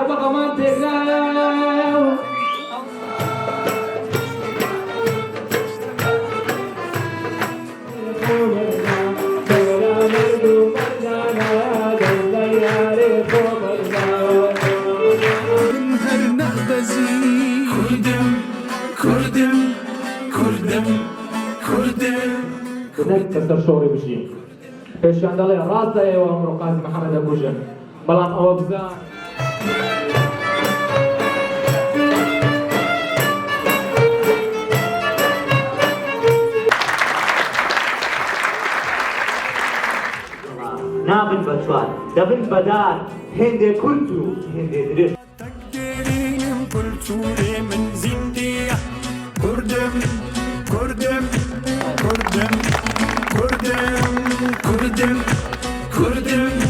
بغمان تقلاو بدك كسر شوري بشي ايش عندنا راس يا عمر قاسم محمد ابو جن بلان اوبزان نابن بچوان دبن بدار هندي كنتو هندي دريش تقديرين كلتوري من زندية كردم كردم كردم كردم كردم كردم